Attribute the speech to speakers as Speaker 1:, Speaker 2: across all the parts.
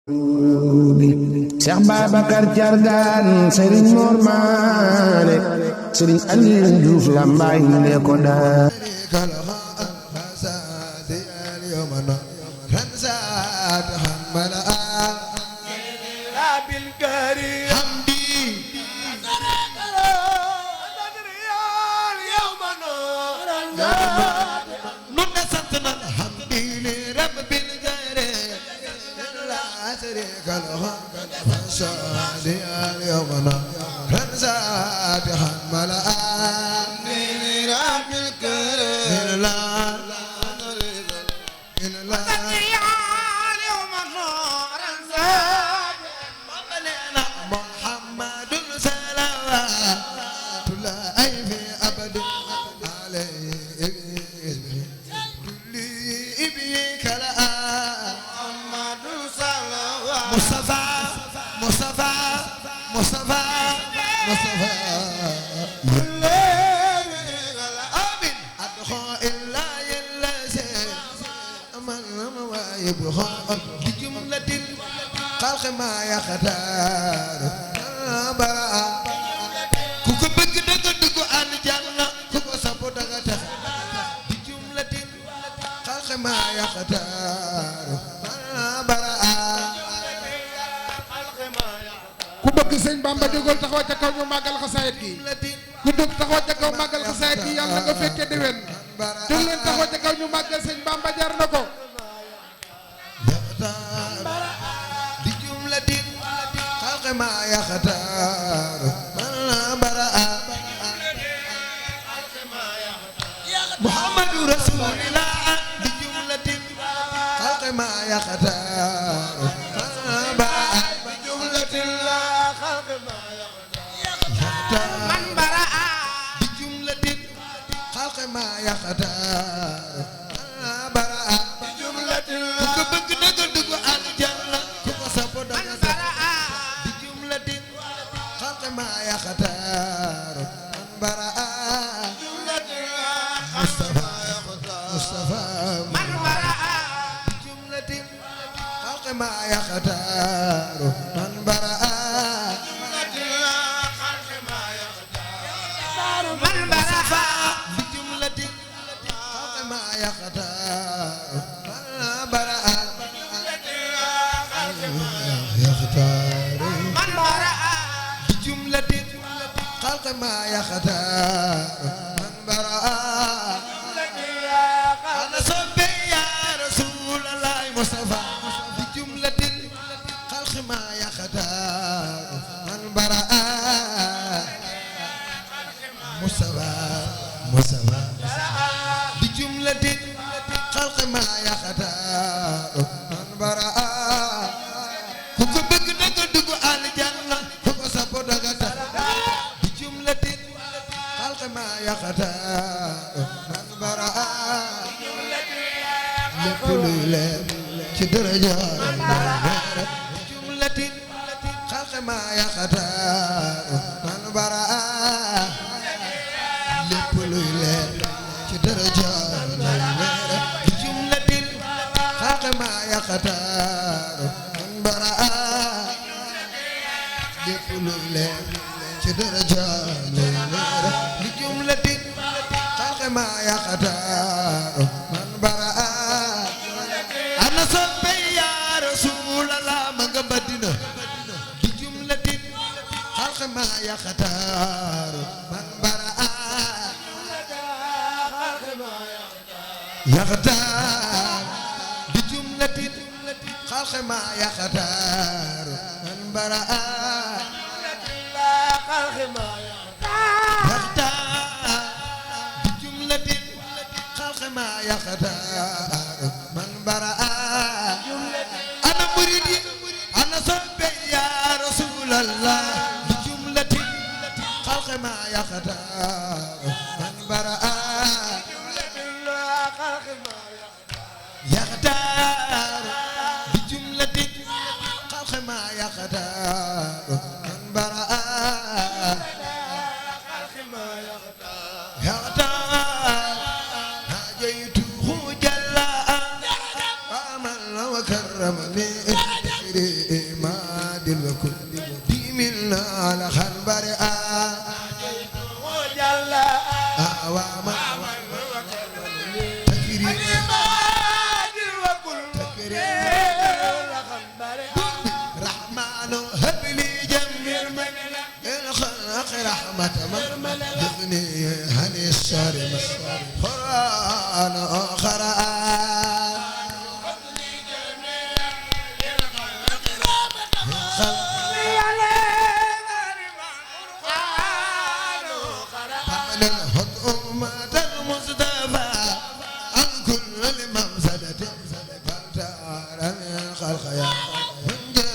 Speaker 1: Cheikh Babacar Thiargane Serigne Mor Mané Serigne Aliou Diouf Lambaye ne ko daa
Speaker 2: ku bëgg sëñ Bamba jógal taxaw ca kaw ñu màggal xasaayit gi ku dëgg taxaw ca kaw màggal xasaayit gi yàlla nga fekke déwén jóg leen taxaw ca kaw ñu màggal sëñ Bamba jar na ko
Speaker 3: di jumlatin xalqi ma yaxtaar Muhammadu Rasulillah di jumlatin xalqi ma yaxtaar ma yaxtaar baraa bi jumlatin ku bëgg dëgg dugg aljanna ku ko sopp danga sax bi jumlatin xalqi ma yaxtaar baraa Mustafa man baraa bi jumlatin xalqi ma yaxtaar man baraa ما يختار من براء أنا صبي يا رسول الله مصطفى بجملة خلق ما يختار من براء مصطفى بجملة خلق ما يختار من براء كوكو بك دغ دغ الجنة كوكو سبو دغ ما يختار من براء لكل درجة جملة خلق ما يختار من براء لكل درجة جملة خلق ما يختار من براء لكل درجة لجملة خلق ما يختار من براء أنا صبي يا رسول الله من قبدنا لجملة خلق ما يختار من براء يختار لجملة خلق ما يختار من براء خلق ما ما يختار من براء أنا مريدي أنا صبي يا رسول الله بجملة خلق ما يختار من براء يختار بجملة خلق ما يختار من براء يختار هجيته جلاء فمن وكرمني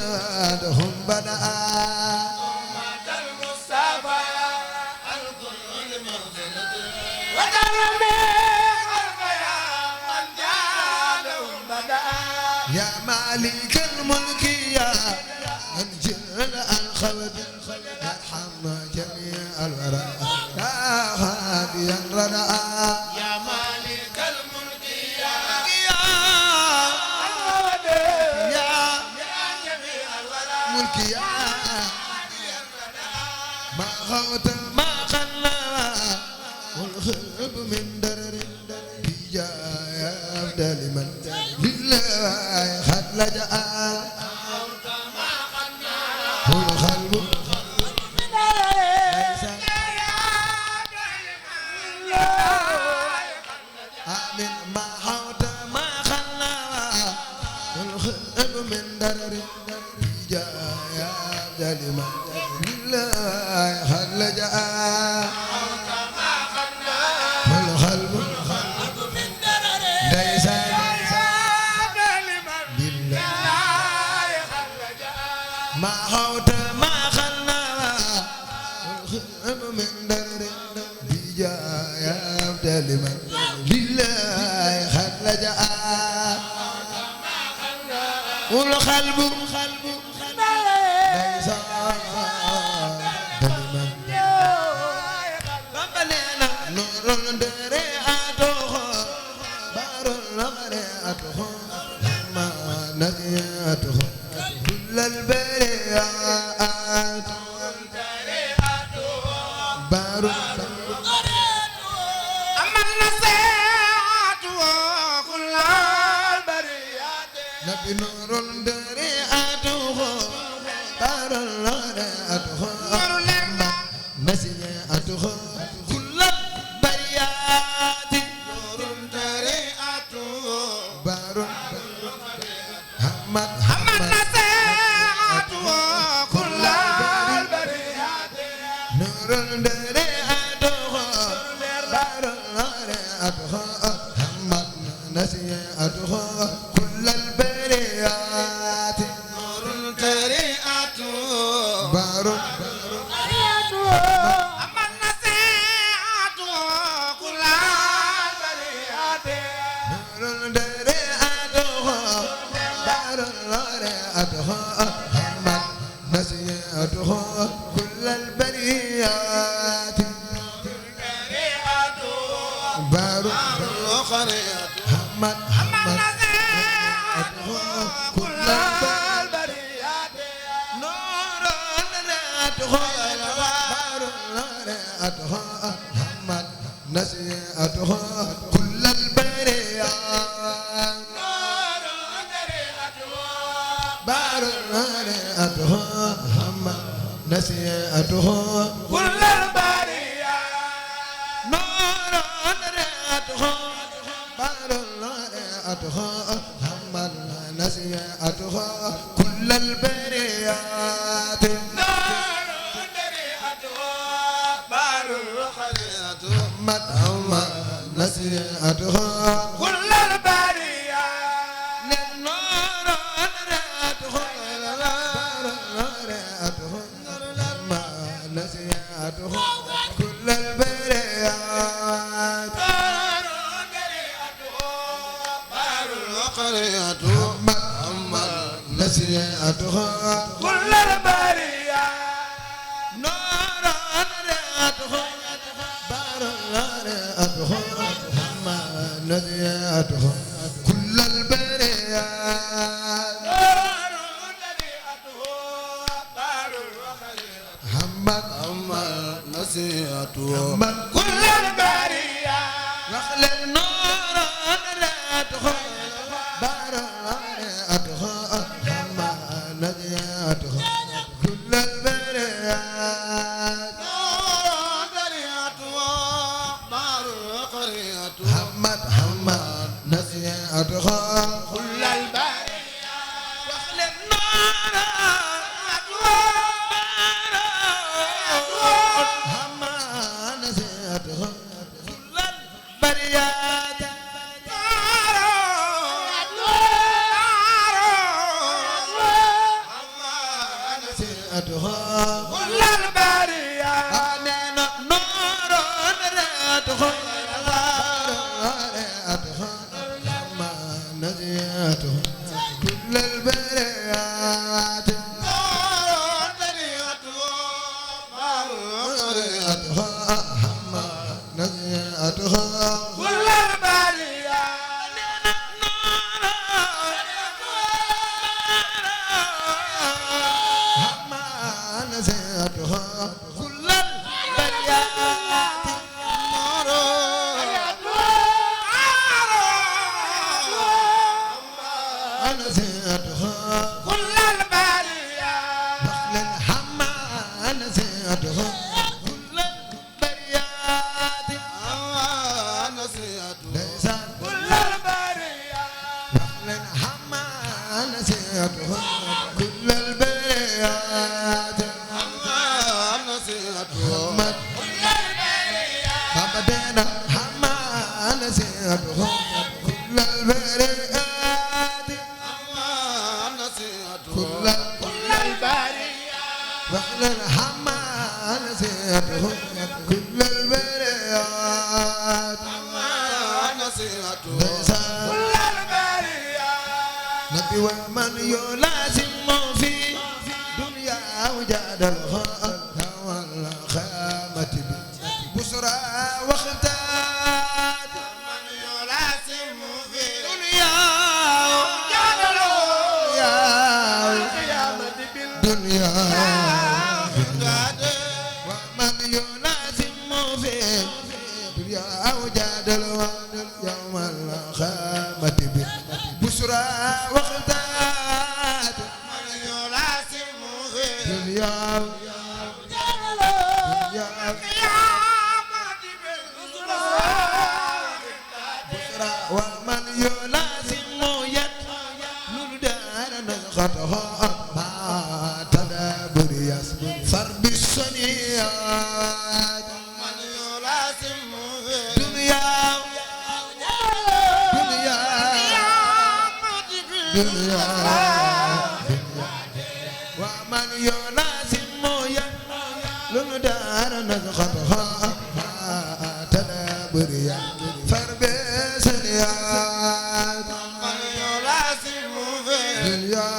Speaker 3: بعدهم بدأ يا مالك الملك يا أنجل الخلق ارحم جميع الورى يا هاديا ردى
Speaker 4: يا مالك الملك يا جميع الورى
Speaker 3: ملك يا ما خوت ما خلى والخلق من درر بجاي أفضل من لله خد لجأ والخلق آمين ما خوت ما خلى والخلق من درر بجاي أفضل من لله خد لجأ والخلق ليس ما خوت ما خلى والخلق من درر بجاي أفضل من لله خد لجأ والقلب ليس دلما بمبلينا نور دريعته بار الغريعته ما نزيعته كل البريات بار
Speaker 4: أما النصيحة وكل البريات
Speaker 3: نبي نور دريعته بار الغريعته نزيعته كل البريات
Speaker 4: نور طريقته
Speaker 3: بار محمد
Speaker 4: أما النصيحة وكل البريات
Speaker 3: نور دريعته بار الغريعته محمد نزيعته كل البريات
Speaker 4: نور طريقته
Speaker 3: بار
Speaker 4: أما النصيحة وكل البريات
Speaker 3: نور دريعته بار الغريعته محمد نزيعته كل البريات بار
Speaker 4: وخريته
Speaker 3: محمد
Speaker 4: النصيحة وكل البريات
Speaker 3: نور دريعته بار الغريعته محمد نزيعته كل البريات
Speaker 4: نور طريقته
Speaker 3: بار الغريعته محمد نزيعته
Speaker 4: كل البريات
Speaker 3: نور دريعته بار الغريعته محمد نزيعته كل البريات
Speaker 4: نور طريقته بار وخريته
Speaker 3: محمد نزيعته
Speaker 4: كل البريات
Speaker 3: للنور دريعته بار الغريعته محمد نزيعته كل البريات
Speaker 4: نور طريقته بار وخريته
Speaker 3: محمد نزيعته
Speaker 4: كل البريات
Speaker 3: نور دريعته بار الغريعته محمد نزيعته كل البريات
Speaker 4: نور طريقته بار وخريته
Speaker 3: محمد
Speaker 4: نصيحته
Speaker 3: محمد
Speaker 4: كل البريات
Speaker 3: رخل النور دريعته بار الغريعته محمد نزيعته كل البريات
Speaker 4: نور طريقته بار وخريته
Speaker 3: محمد نزيعته
Speaker 4: كل البريات
Speaker 3: رخل النور محمد نزيعته كل البريات نسيتها
Speaker 4: كل البرية
Speaker 3: أنا نور نريتها ما نسيتها كل البريات نسيتها
Speaker 4: كل البرية
Speaker 3: ما نسيتها كل البريات نسيتها
Speaker 4: كل البرية
Speaker 3: الحما نسيتها كل البريات ليس
Speaker 4: كل البرية
Speaker 3: الحما نسيتها كل البريات محمد
Speaker 4: كل البرية
Speaker 3: بابا دينا حما نسيتها كل البريات كل
Speaker 4: كل البرية
Speaker 3: وحل الحما نسيته كل البريات
Speaker 4: كل البرية
Speaker 3: نبي ومن يلازم في دنيا وجادلها والخامة بسرى واختات
Speaker 4: من يلاسم في
Speaker 3: دنيا
Speaker 4: جعله
Speaker 3: يا
Speaker 4: القيامة
Speaker 3: دنيا
Speaker 4: بالغداد
Speaker 3: ومن يلازم في دنيا وجادل يوم الخامة بسرى واختات
Speaker 4: من يلاسم في
Speaker 3: دنيا دنيا
Speaker 4: القيامة بالغداد
Speaker 3: بسرى ومن يلازم يتلو دار نزختها ما تدبر يسفر بالصنيات
Speaker 4: من يلاسم في
Speaker 3: دنيا دنيا دنيا ومن يلازم يتلو دار نزختها ما تدبر يسفر بالصنيات
Speaker 4: من يلاسم في
Speaker 3: دنيا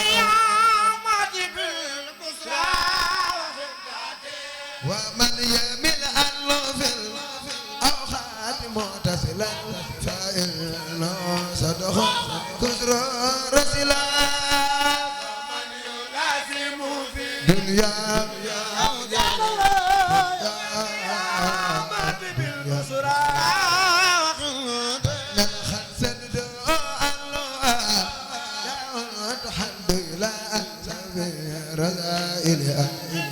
Speaker 4: القيامة بالبشرى
Speaker 3: ومن يمل الله في الأوقات متصلا فإنه صدق كسر رسلا
Speaker 4: من يلاسم في
Speaker 3: دنيا
Speaker 4: القيامة بالبشرى
Speaker 3: نلخد سد الله الحمد لله سبيل رذائل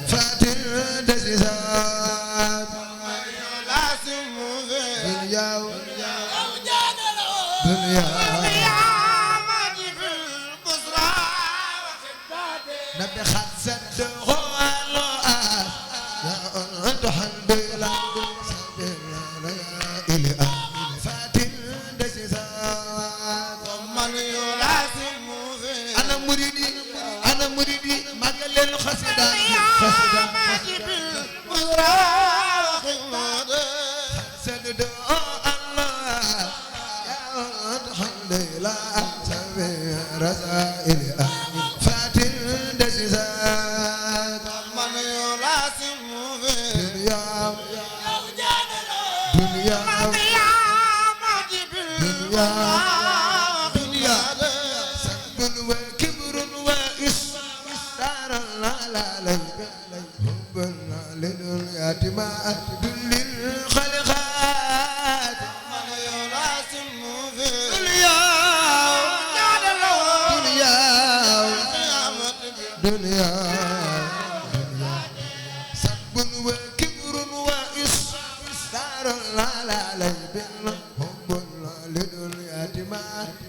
Speaker 3: فاتن دسيسات
Speaker 4: من يلاسم في
Speaker 3: دنيا
Speaker 4: القيامة
Speaker 3: دنيا
Speaker 4: بالبشرى
Speaker 3: نبي خد سد الله يا أنت الحمد لله سبيل رذائل فاتن دسيسات
Speaker 4: من يلاسم في
Speaker 3: أنا مريدي مقل الخسدان
Speaker 4: بالبشرى
Speaker 3: سند الله يا الحمد لله سبيل رذائل فاتن دسيسات
Speaker 4: من يلاسم في
Speaker 3: دنيا دنيا دنيا سب وكبر وإصرار لا لا لا حب للدنيا ما دل الخلقات دنيا دنيا دنيا سب وكبر وإصرار لا لا لا حب للدنيا ما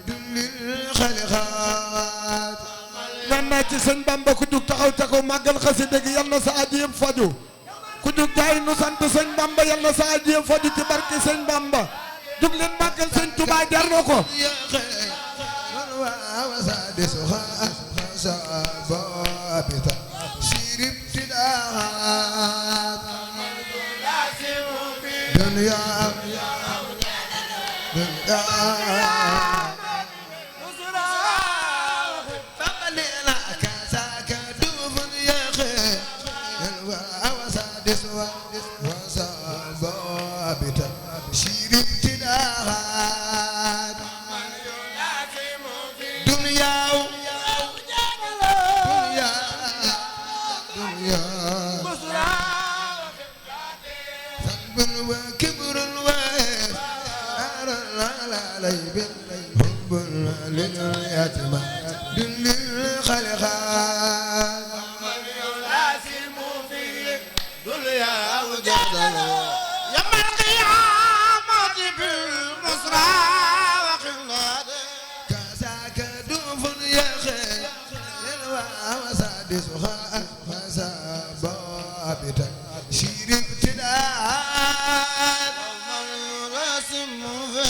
Speaker 3: دل الخلقات
Speaker 2: ñaan naa ci sëñ Bamba ku jug taxaw ca ko màggal xasida gi yal na sa aajo yëpp faju ku jug jaay nu sant sëñ Bamba yal na sa aajo yëpp faju ci barke sëñ Bamba jug leen màggal sëñ Touba jar na ko
Speaker 3: وسبابتا سير ابتداءات دنيا فقلنا كساك دوف يخي وسادس وسبابتا سير ابتداءات دنيا ذنب وكبر وإثار عليب حب لليتيم دل الخلقات
Speaker 4: يلاسم في دنيا وجدل يوم القيامة بالمسرى وخلاد
Speaker 3: كساك دوف يخي وسادسها وسبابتا سير ابتداء
Speaker 4: يلاسم في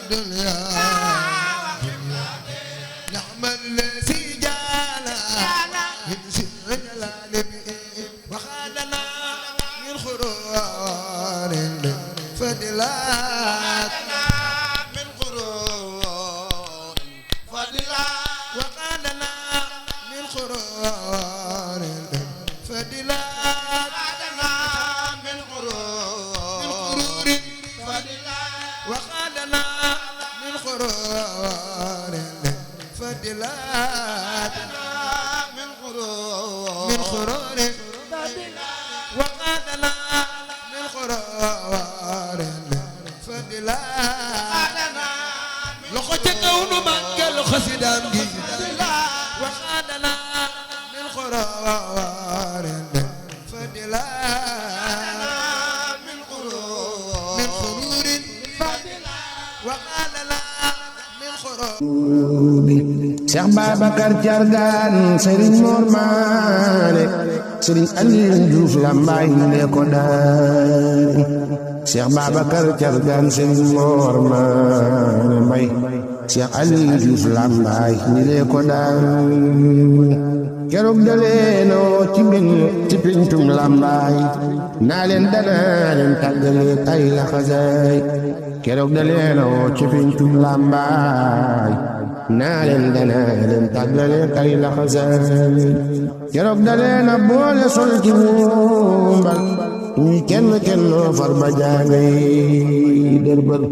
Speaker 3: دنيا نعم الذي جانا من سر جلال وخالنا من خرور فضلات
Speaker 4: من قرون فضلا
Speaker 3: وخالنا من خرور فضلات
Speaker 4: من قرون فضلا
Speaker 3: وخالنا من خرور فضلات
Speaker 4: من قرون
Speaker 3: من خرور وخالنا من خرور فضلات loxo ca kaw nu màggal xasidaam gi waxaadana min xoroorin fadilaat
Speaker 4: من قرون
Speaker 3: min xururin waxaadana min xoroorin
Speaker 1: Cheikh Babacar Thiargane Serigne Mor Mané Serigne Aliou Diouf Lambaye ne ko daari Cheikh Babacar Thiargane Serigne Mor Mané Mbaye Cheikh Aliou Diouf Lambaye ne ko daari keroog daleenoo ci pintum Lambaye naa leen danaa leen tàggale tay la xasaay keroog daleenoo ci pintum Lambaye naa leen danaa leen tàggale tay la xasaay keroog daleena boole sol ci wumbal ñuy kenn kennoo far ba jaangay dërbal